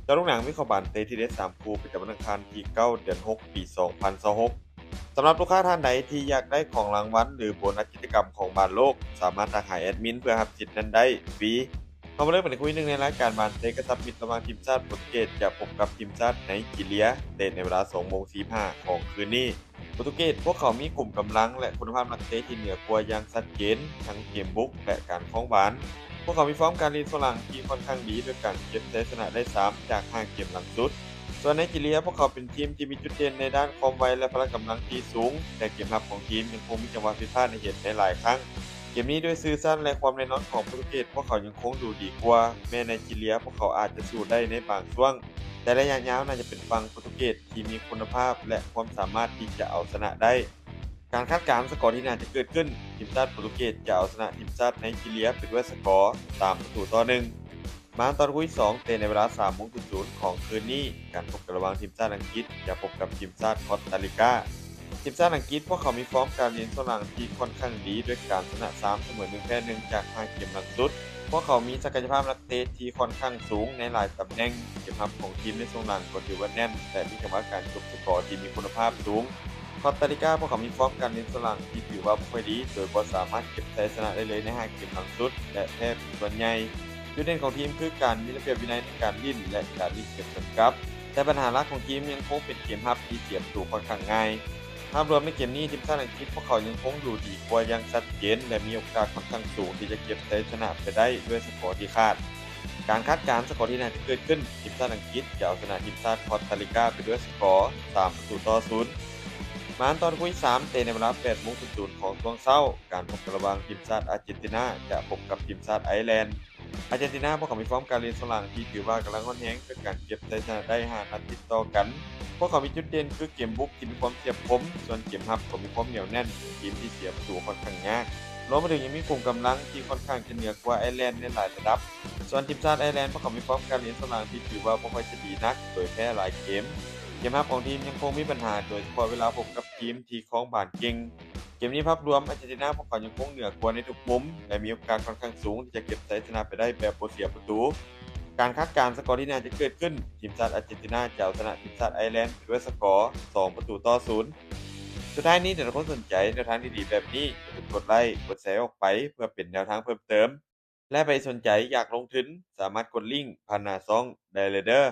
เจ้าลูกหนังมีเข้าบ้านเตะที่เด็ด3คู่ประจำวันอังคารที่9เดือน6ปี2026สำหรับลูกค้าท่านใดที่อยากได้ของรางวัลหรือโบนัสกิจกรรมของบ้านโลกสามารถทักหาแอดมินเพื่อรับสิทธิ์นั้นได้ฟรีเข้ามาเริ่มกันคุยหนึ่งในรายการบ้านเตะกระชับมิตรระหว่างทีมชาติโปรตุเกสจะพบกับทีมชาติไนจีเรียเตะในเวลา2:45ของคืนนี้โปรตุเกสพวกเขามีกลุ่มกำลังและคุณภาพนักเตะที่เหนือกว่าอย่างชัดเจนทั้งเกมบุกและการคล้องบาล พวกเขามีฟอร์มการเล่นฝรั่งที่ค่อนข้างดีด้วยการเก็บชัยชนะได้3จาก5เกมหลังสุดส่วนไนจีเรียพวกเขาเป็นทีมที่มีจุดเด่นในด้านความไวและพละกำลังที่สูงแต่เกมรับของทีมยังคงมีจังหวะผิดพลาดในเห็นได้หลายครั้งเกมนี้ด้วยสื่อสั้นและความแน่นอนของโปรตุเกสพวกเขายังคงดูดีกว่าแม้ไนจีเรียพวกเขาอาจจะสู้ได้ในบางช่วงแต่ระยะยาวน่าจะเป็นฝั่งโปรตุเกสที่มีคุณภาพและความสามารถที่จะเอาชนะได้ การคาดการณ์สกอร์ที่น่าจะเกิดขึ้นทีมชาติโปรตุเกสจะเอาชนะทีมชาติไนจีเรียไปด้วยสกอร์3-1มาตอนคู่ที่2เตะในเวลา3:00ของคืนนี้การพบกันระหว่างทีมชาติอังกฤษจะพบกับทีมชาติคอสตาริกาทีมชาติอังกฤษพวกเขามีฟอร์มการเล่นส่วนหลังที่ค่อนข้างดีด้วยการชนะ3เสมอ1แพ้1จาก5เกมหลังสุดพวกเขามีศักยภาพนักเตะที่ค่อนข้างสูงในหลายตำแหน่งเกมรับของทีมในช่วงหลังก็ถือว่าแน่นและมีจังหวะการจบสกอร์ที่มีคุณภาพสูง คอสตาริกาพวกเขามีฟอร์มการเล่นฝรั่งที่ถือว่าบ่ค่อยดีโดยบ่สามารถเก็บชัยชนะได้เลยใน5เกมหลังสุดและแพ้เป็นส่วนใหญ่จุดเด่นของทีมคือการมีระเบียบวินัยในการลิ้นและการลิ้นเก็บผลกลับแต่ปัญหาหลักของทีมยังคงเป็นเกมรับที่เสียประตูค่อนข้างง่ายภาพรวมในเกมนี้ทีมชาติอังกฤษพวกเขายังคงดูดีกว่าอย่างชัดเจนและมีโอกาสค่อนข้างสูงที่จะเก็บชัยชนะไปได้ด้วยสกอร์ที่คาดการคาดการณ์สกอร์ที่น่าจะเกิดขึ้นทีมชาติอังกฤษจะเอาชนะทีมชาติคอสตาริกาไปด้วยสกอร์3-0 มาอันตอนคู่ที่3เตะในเวลา8:00ของช่วงเช้าการพบกันระหว่างทีมชาติอาร์เจนตินาจะพบกับทีมชาติไอร์แลนด์อาร์เจนตินาพวกเขามีฟอร์มการเล่นสลังที่ถือว่ากำลังค่อนแรงด้วยการเก็บชัยชนะได้5นัดติดต่อกันพวกเขามีจุดเด่นคือเกมบุกที่มีความเฉียบคมส่วนเกมรับก็มีความเหนียวแน่นทีมที่เสียประตูค่อนข้างยากรวมไปถึงยังมีกลุ่มกำลังที่ค่อนข้างจะเหนือกว่าไอร์แลนด์ในหลายระดับส่วนทีมชาติไอร์แลนด์พวกเขามีฟอร์มการเล่นสลังที่ถือว่าบ่ค่อยจะดีนักโดยแพ้หลายเกม เกมรับของทีมยังคงมีปัญหาโดยเฉพาะเวลาพบกับทีมที่ครองบ้านเก่งเกมนี้ภาพรวมอาร์เจนตินาพวกเขายังคงเหนือกว่าในทุกมุมและมีโอกาสค่อนข้างสูงที่จะเก็บชัยชนะไปได้แบบบ่เสียประตูการคาดการณ์สกอร์ที่น่าจะเกิดขึ้นทีมชาติอาร์เจนตินาจะเอาชนะทีมชาติไอร์แลนด์ไปด้วยสกอร์2-0สุดท้ายนี้ถ้าคนสนใจแนวทางดีๆแบบนี้อย่าลืมกดไลค์กดแชร์ออกไปเพื่อเป็นแนวทางเพิ่มเติมและไปสนใจอยากลงทุนสามารถกดลิงก์ผ่านหน้าช่องได้เลยเด้อ